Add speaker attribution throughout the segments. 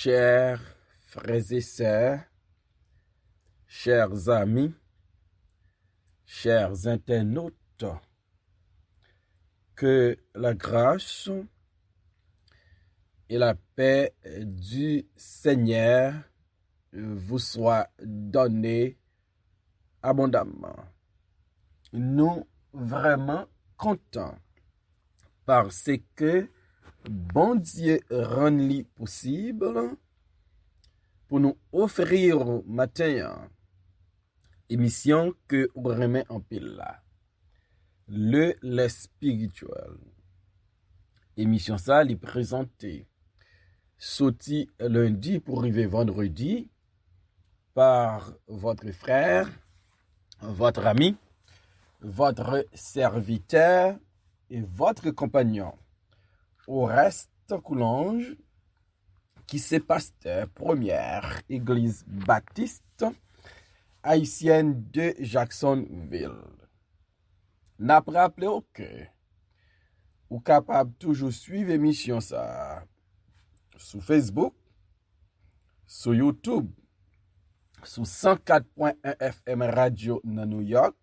Speaker 1: Chers frères et sœurs, chers amis, chers internautes, que la grâce et la paix du Seigneur vous soient données abondamment. Nous vraiment contents parce que bon Dieu rend-lui possible pour nous offrir matin émission que vous remet en pile là. Le spirituel. Émission ça, lui présenté sorti lundi pour arriver vendredi par votre frère, votre ami, votre serviteur et votre compagnon. Oreste Coulange, qui c'est pasteur première église baptiste haïtienne de Jacksonville. N'a pas rappelé que ou capable toujours suivre émission ça sur Facebook, sur YouTube, sur 104.1 FM Radio dans New York,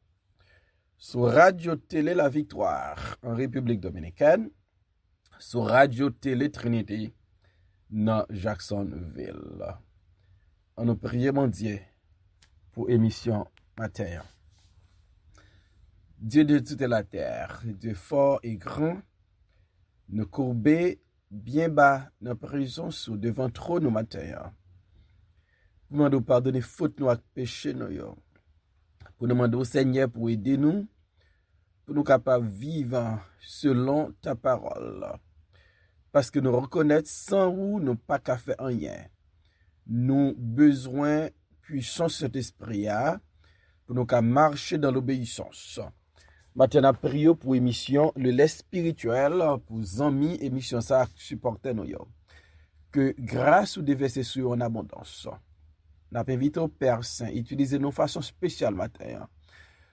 Speaker 1: sur Radio Télé La Victoire en République Dominicaine, sur Radio Télé Trinité dans Jacksonville. On nous prie mon Dieu pour émission matin. Dieu de toute la terre, Dieu fort et grand, nous courber bien bas dans prison sous devant trop nos matins. Pour nous pardonner faute nous et péché nous. Pour nous demander au Seigneur pour aider nous, pour nous capables vivre selon ta parole. Parce que nous reconnaissons sans vous, nous pas qu'à faire rien. Nous besoin puissance cet esprit pour nous marcher dans l'obéissance. Maintenant, prions pour émission le lait spirituel pour amis émission ça supporter nous. Que grâce ou déverser sur en abondance. Nous invitons au Père Saint utiliser nos façons spéciales matin.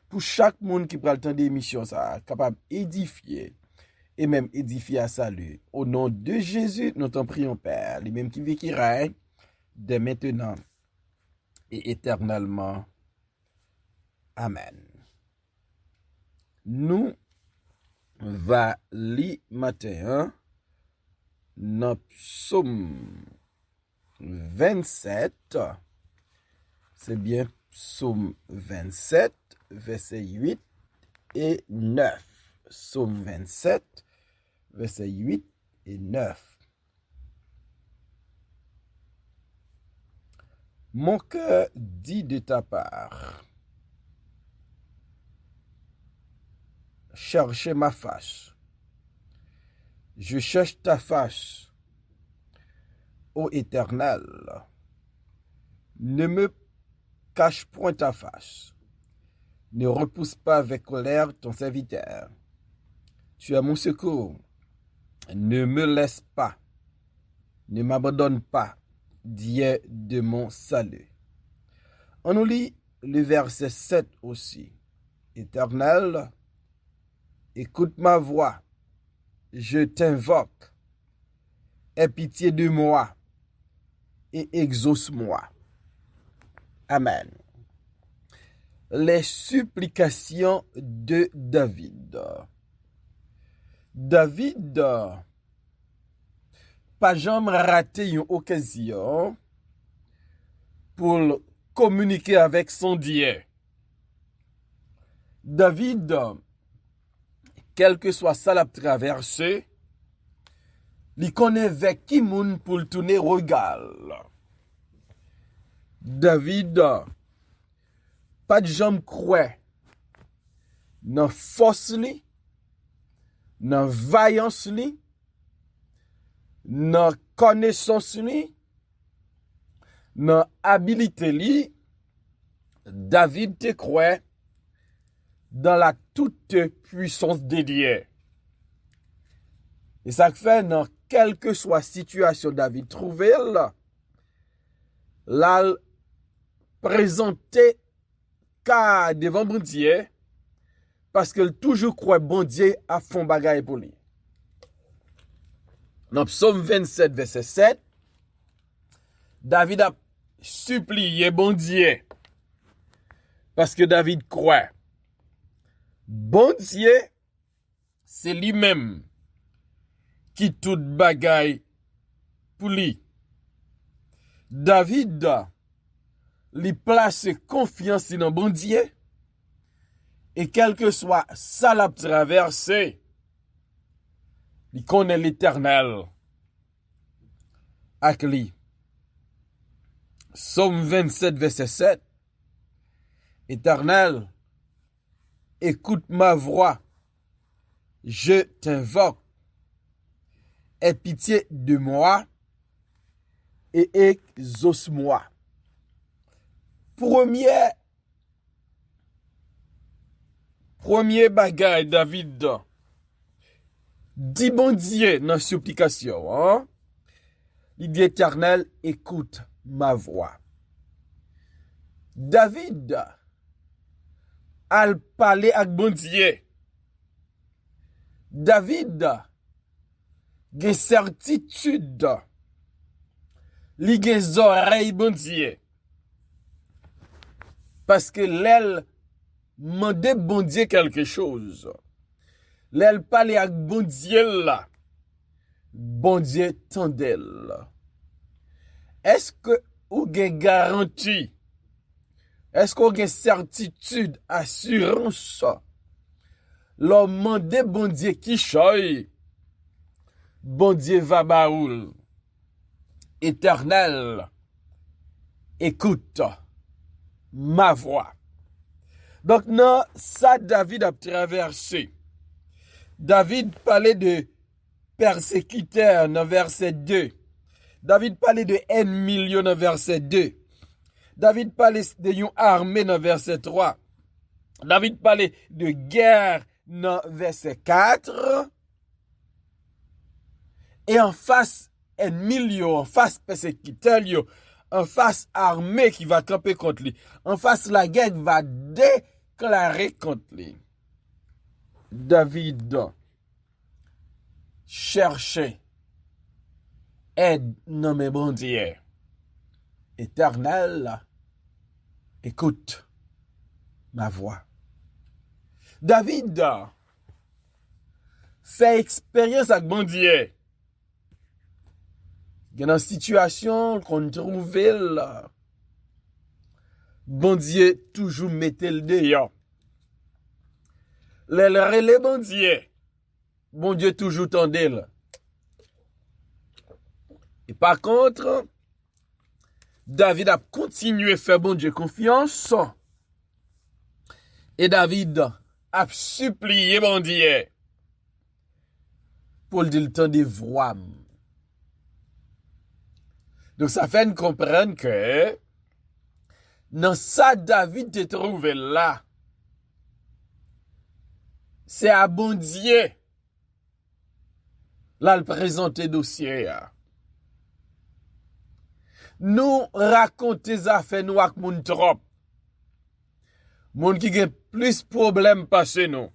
Speaker 1: Pour chaque monde qui prend le temps d'émission ça capable d'édifier et même édifier à salut. Au nom de Jésus, nous t'en prions Père, lui même qui vit qui règne dès maintenant et éternellement. Amen. Nous va lire matin dans Psaume 27. C'est bien Psaume 27, versets 8 et 9. Psaume 27, versets 8 et 9. Mon cœur dit de ta part, cherchez ma face. Je cherche ta face, ô Éternel. Ne me cache point ta face. Ne repousse pas avec colère ton serviteur. Tu es mon secours. Ne me laisse pas. Ne m'abandonne pas, Dieu de mon salut. On nous lit le verset 7 aussi. Éternel, écoute ma voix, je t'invoque, aie pitié de moi et exauce-moi. Amen. Les supplications de David. David, pas jamais raté une occasion pour communiquer avec son Dieu. David, quel que soit ça la traversée, il connaît avec qui moun pour le tourner regard. David, pas de jambe croix, dans force li, dans vaillance li, dans connaissance li, dans habilité li, David te croit dans la toute puissance de Dieu. Et ça fait dans quelle que soit situation David trouvé là présenter cas devant bon Dieu parce qu'il toujours croit bon Dieu à fond bagaille pour lui. Dans Psaume 27 verset 7, David a supplié bon Dieu. Parce que David croit. Bon Dieu, c'est lui-même qui tout bagaille pour lui. David, lui place confiance dans bon Dieu. Et quel que soit ça l'a traversé, il connaît l'Éternel avec lui. Psaume 27, verset 7. Éternel, écoute ma voix, je t'invoque. Aie pitié de moi et exauce-moi. Premier bagage David dit bon Dieu dans la supplication. Hein? Il dit Éternel, écoute ma voix. David a parlé avec bon Dieu. David a certitude. Il a des oreilles bon Dieu. Parce que l'aile demandait bon Dieu quelque chose. L'aile parlait avec bon Dieu là. Bon Dieu tendait. Est-ce que vous avez garantie? Est-ce qu'on a certitude, assurance? L'homme demande bon Dieu qui choye. Bon Dieu va baoul. Éternel, écoute ma voix. Donc, non, ça, David a traversé. David parlait de persécuteurs dans verset 2. David parlait de ennemis dans verset 2. David parlait de une armée dans verset 3. David parlait de guerre dans verset 4. Et en face ennemi, en face persécuteur, en face armée qui va camper contre lui, en face la guerre qui va déclarer contre lui. David cherchait aide dans mes bon Dieu. Éternel, écoute ma voix. David fait expérience avec bon Dieu. Il y a une situation qu'on trouve là. Bon Dieu toujours mettait le dehors. Les relais bon Dieu toujours tendait là. Et par contre, David a continué à faire bon Dieu confiance. Et David a supplié bon Dieu pour le dire le temps de voix. Donc ça fait nous comprendre que dans ça David te trouvé là, c'est à bon Dieu là le présenter dossier. Nous raconter des affaires nous avec moun trop. Moun qui gen plus problème passé nous.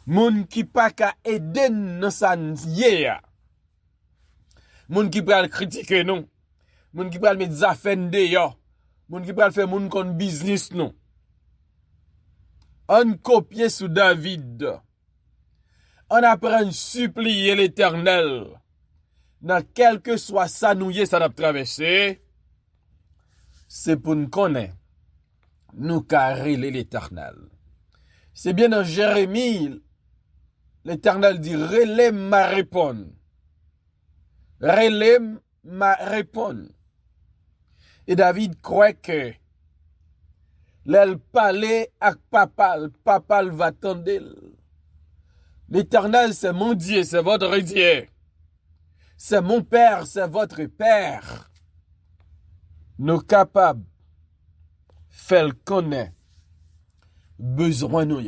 Speaker 1: Moun qui pas ka aider dans sa yé. Moun qui pral critiquer nous. Moun qui pral mettre des affaires dehors. Moun qui pral faire moun kon business nous. On copier sous David. On apprend supplier l'Éternel. Dans quel que soit ça nous ça n'a traversé, c'est pour nous connaître, nous carrer l'Éternel. C'est bien dans Jérémie, l'Éternel dit, relève ma réponse. Relève ma réponse. Et David croit que l'elle parlait avec papa va tendre. L'Éternel, c'est mon Dieu, c'est votre Dieu. C'est mon Père, c'est votre Père. Nous capables faire connaître besoin nous.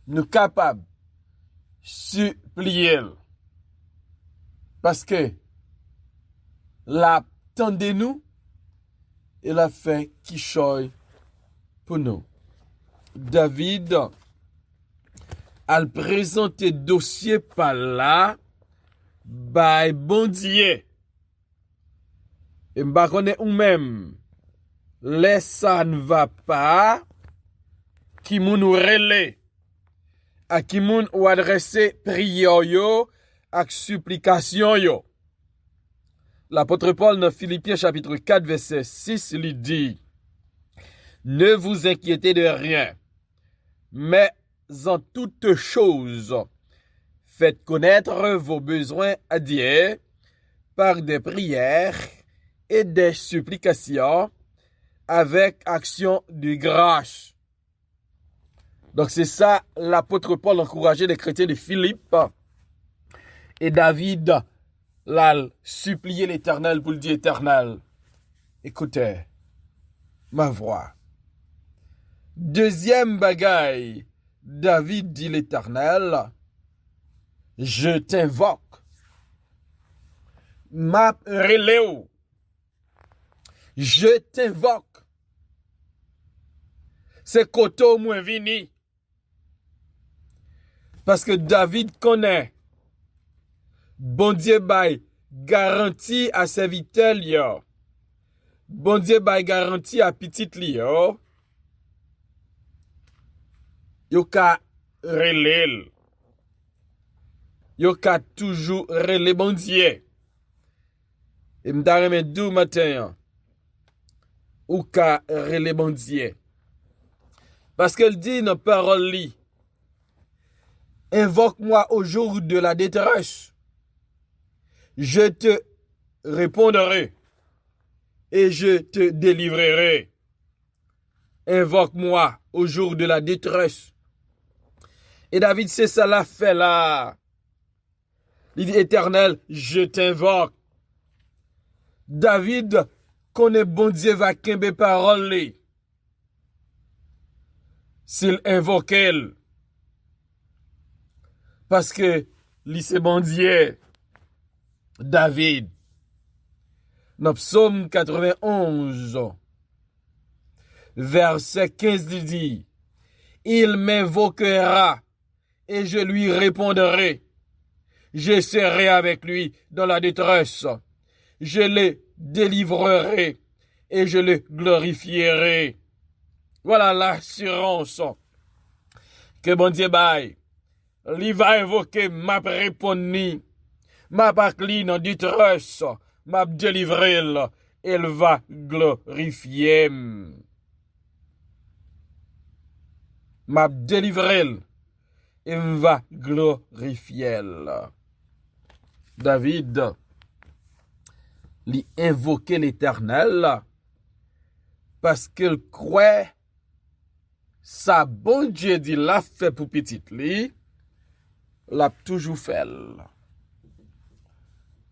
Speaker 1: Nous capables supplier. Parce que la tendez-nous et la fait qui choye pour nous. David a présenté dossier par là. By bon Dieu. Et m'pa connaît ou même, les ça ne va pas, qui moun ou relé, à qui moun ou adressé prière yo, ak supplication yo. L'apôtre Paul dans Philippiens chapitre 4 verset 6 lui dit: ne vous inquiétez de rien, mais en toutes choses, faites connaître vos besoins à Dieu par des prières et des supplications avec action de grâce. Donc c'est ça, l'apôtre Paul encourageait les chrétiens de Philippe. Et David l'a supplié l'Éternel pour le dire: Éternel, écoutez ma voix. Deuxième bagaille, David dit l'Éternel: je t'invoque. Ma reléo. Je t'invoque. C'est koto moins vini. Parce que David connaît. Bon Dieu bay garantie à serviteur yo. Bon Dieu bay garantie à petit li yo. Yo ka relèl. Yo ka toujours relé bon Dieu. Et m'ta remet dou matin. Ou ka relé bon Dieu. Parce qu'elle dit dans parole li: invoque-moi au jour de la détresse. Je te répondrai et je te délivrerai. Invoque-moi au jour de la détresse. Et David, c'est ça l'a fait là. Il dit: Éternel, je t'invoque. David connaît bon Dieu va kembe parole li. S'il invoque elle. Parce que li c'est bon Dieu. David, dans Psaume 91, verset 15, il dit: il m'invoquera et je lui répondrai. Je serai avec lui dans la détresse. Je le délivrerai et je le glorifierai. Voilà l'assurance que bon Dieu baille. Il va invoquer, m'a répondu. Ma bakli dans détresse, m'a délivré, elle va glorifier. M'a délivré, elle va glorifier. David, lui invoquait l'Éternel parce qu'il croit sa bon Dieu dit l'a fait pour petit li, l'a toujours fait.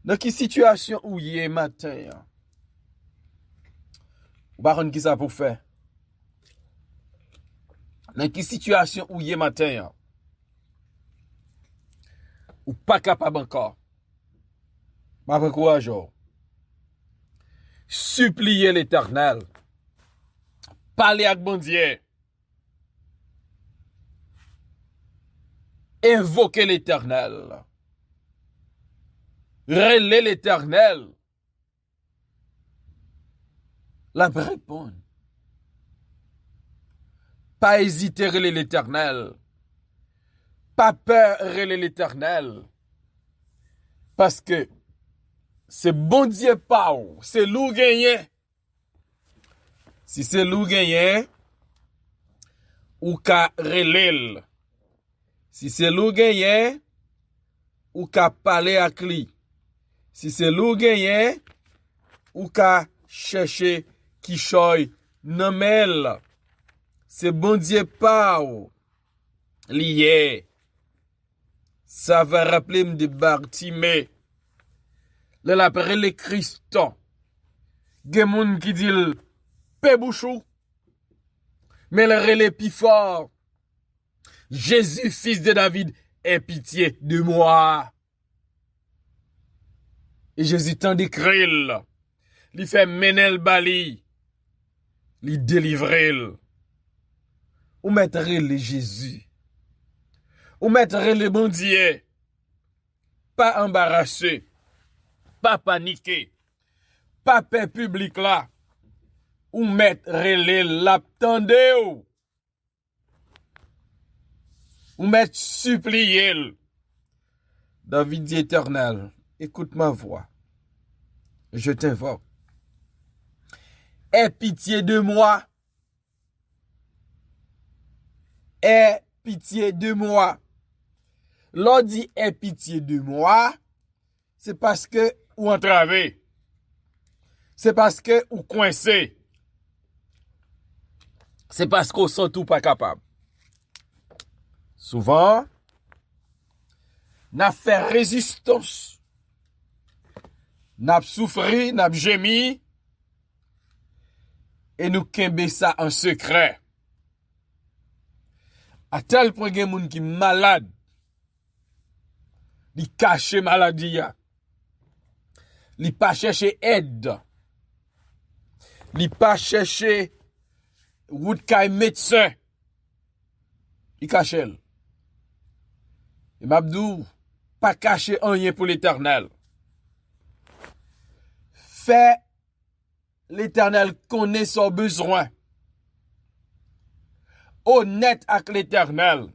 Speaker 1: Dans quelle situation où y est matin? Ou pas qui ça pour faire? Dans quelle situation où y est matin? Ou pas capable encore? Ma courage. Supplier l'Éternel. Parler avec bon Dieu. Invoquer l'Éternel. Relais l'Éternel. La répondre. Pas hésiter relais l'Éternel. Pas peur relais l'Éternel. Parce que c'est bon Dieu pas ou, c'est loup gagné. Si c'est loup gagné, ou ka relèl. Si c'est loup gagné, ou ka parler avec lui. Si c'est loup gagné, ou ka chercher qui choy nomel. C'est bon Dieu pas ou lié. Ça va rappeler de Bartimée. Le l'appelle les Christon. Gen moun qui dit pe bouchou. Mais le relais plus fort. Jésus, fils de David, aie pitié de moi. Et Jésus t'en décril. Li fait menel bali. Li délivrel. Ou mettre le Jésus. Ou mettre le bon Dieu. Pas embarrassé. Pas paniqué. pape public là, ou mettre relé l'abtende ou mettre supplier. David dit Éternel, écoute ma voix, je t'invoque. Aie pitié de moi. Aie pitié de moi. L'on dit aie pitié de moi, c'est parce que ou entravé. C'est parce que ou coincé. C'est parce qu'on sent tout pas capable. Souvent, n'a fait résistance. N'a souffri, n'a gémi. Et nous kembe ça en secret. À tel point qu'il y a des gens qui sont malades. Ils cachent maladie. Ils pas chercher aide. Ils pas chercher route kay médecin. Ils cachent. Et m'abdou, pas cacher rien pour l'Éternel. Fait l'Éternel connaît son besoin. Honnête avec l'Éternel.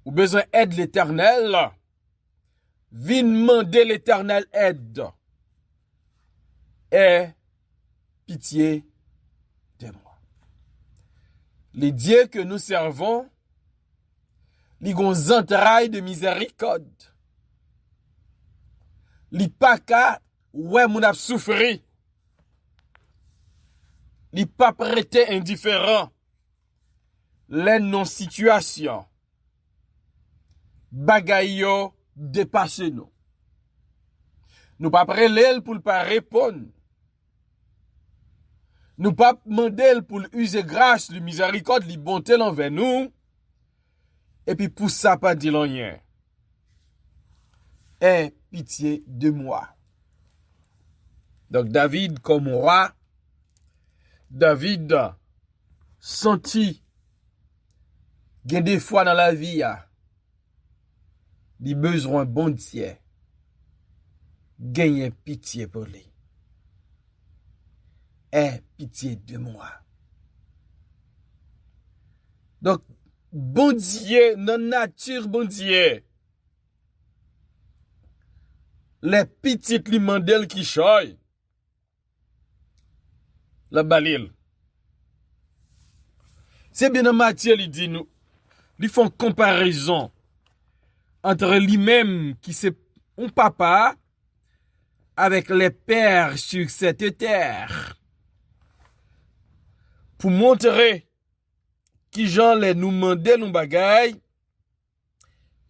Speaker 1: Ou besoin aide l'Éternel. Vin demander l'Éternel aide. Aie pitié de moi. Les dieux que nous servons, les gon entrailles de miséricorde. Les paka, ouais, moun ap souffri. Les pas prêté indifférent. Les non-situation. Bagay yo dépasse nous. Nous pas prêler pour le pas répondre. Nous pas demander pour user grâce, le miséricorde, le bonté envers nous. Et puis pour ça pas dire rien. Aie pitié de moi. Donc David comme roi, David senti gen des fois dans la vie des besoins bon Dieu. Gagner pitié pour lui. Aie pitié de moi. Donc bon Dieu, non nature bon Dieu. Les petites li mandel qui choy. La balil. C'est bien dans Matthieu, il dit nous. Ils font comparaison entre lui-même qui c'est un papa avec les pères sur cette terre. Pour montrer qui Jean les nous mandé nous bagay,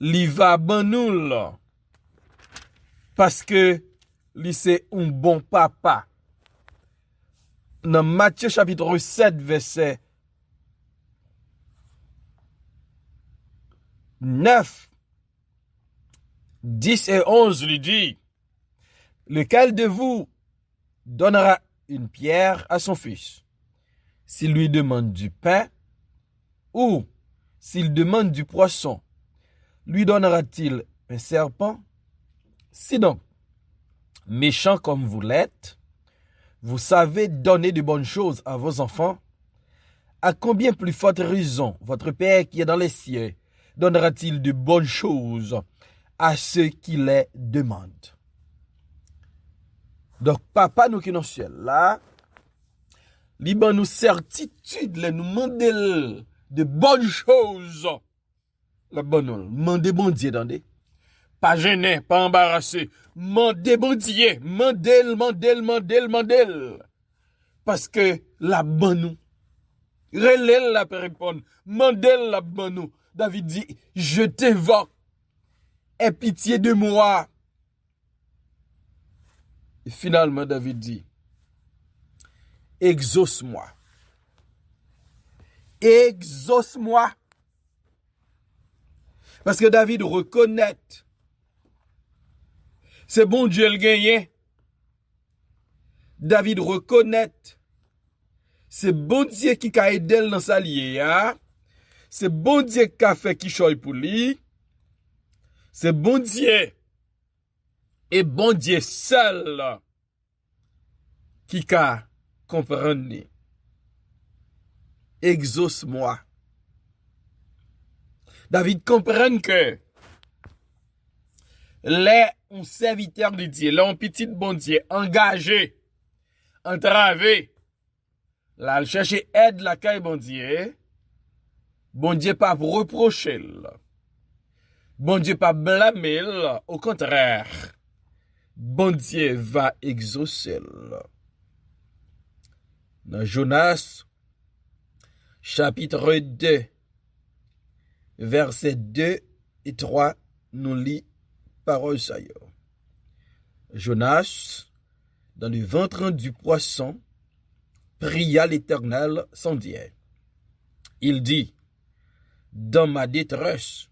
Speaker 1: li va ban nous là. Parce que li c'est un bon papa. Dans Matthieu chapitre 7 verset 9, 10 et 11 lui dit, lequel de vous donnera une pierre à son fils, s'il lui demande du pain, ou s'il demande du poisson, lui donnera-t-il un serpent? Si donc, méchant comme vous l'êtes, vous savez donner de bonnes choses à vos enfants, à combien plus forte raison votre Père qui est dans les cieux donnera-t-il de bonnes choses à ceux qui les demandent? Donc, papa nous qui dans le ciel, là, liban nous certitude, nous demande de bonnes choses. La bonne, mandez bon Dieu, attendez. Pas gêné, pas embarrassé. Mandez bon Dieu, mandel. Parce que la bonne nous, relève la répondre, mandel la bonne nous. David dit, je t'invoque, aie pitié de moi. Et finalement, David dit, exauce-moi. Exauce-moi. Parce que David reconnaît, c'est bon Dieu le gagné. David reconnaît, c'est bon Dieu qui a aidé dans sa liée. C'est bon Dieu qui a fait qui choy pour lui. C'est bon Dieu Et bon Dieu seul qui ka comprendre. Exauce-moi. David comprend que les un serviteur de Dieu, les un petit bon Dieu engagé, entravé, là, chercher aide la caille bon Dieu pas reprocher, bon Dieu pas blâmer, au contraire, bon Dieu va exaucer. Dans Jonas, chapitre 2, versets 2 et 3, nous lit parole ça. Jonas, dans le ventre du poisson, pria l'Éternel sans dire. Il dit, dans ma détresse,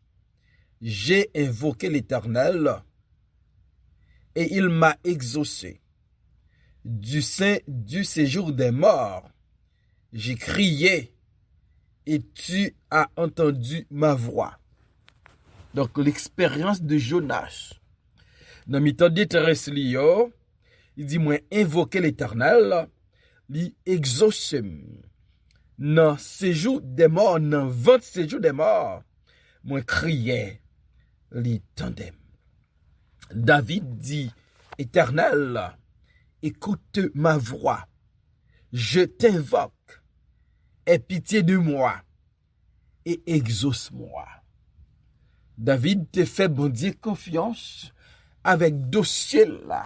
Speaker 1: j'ai invoqué l'Éternel et il m'a exaucé. Du sein du séjour des morts, j'ai crié et tu as entendu ma voix. Donc l'expérience de Jonas. Dans mi temps détresse il dit moi invoquer l'Éternel, li exauce. Dans séjour des morts, dans 20 séjours des morts, moi criais, li tendem. David dit, Éternel, écoute ma voix, je t'invoque, aie pitié de moi et exauce-moi. David te fait bon Dieu confiance avec dossier là.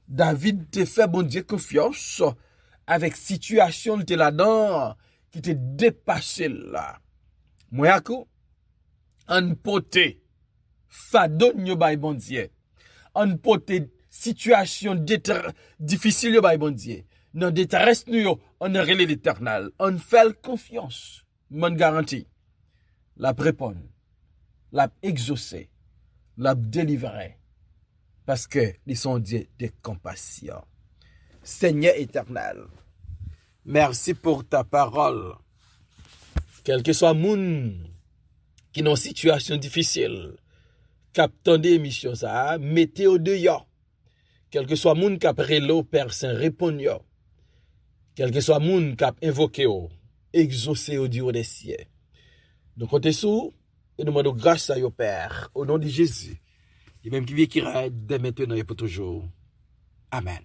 Speaker 1: David te fait bon Dieu confiance avec situation de là-dedans qui te dépassé là. Moi akou, an pote fadon yo bay bon Dieu. An pote situation difficile yo bay bon Dieu. Nan détresse nou yo, on relè l'Éternel. On fait confiance. Mon garantie. La répond, la exaucé, la délivré. Parce que ils sont Dieu de compassion. Seigneur éternel, merci pour ta parole. Quel que soit moun qui dans situation difficile, captant des émissions ça, mettez au dehors. Quel que soit moun qui prélo Père Saint répond yo. Quel que soit moun qui invoqué yo, exaucé au Dieu des cieux. Donc comptez sous et nous demandons grâce à yo Père au nom de Jésus. Et même qui vit qui règne dès maintenant et pour toujours. Amen.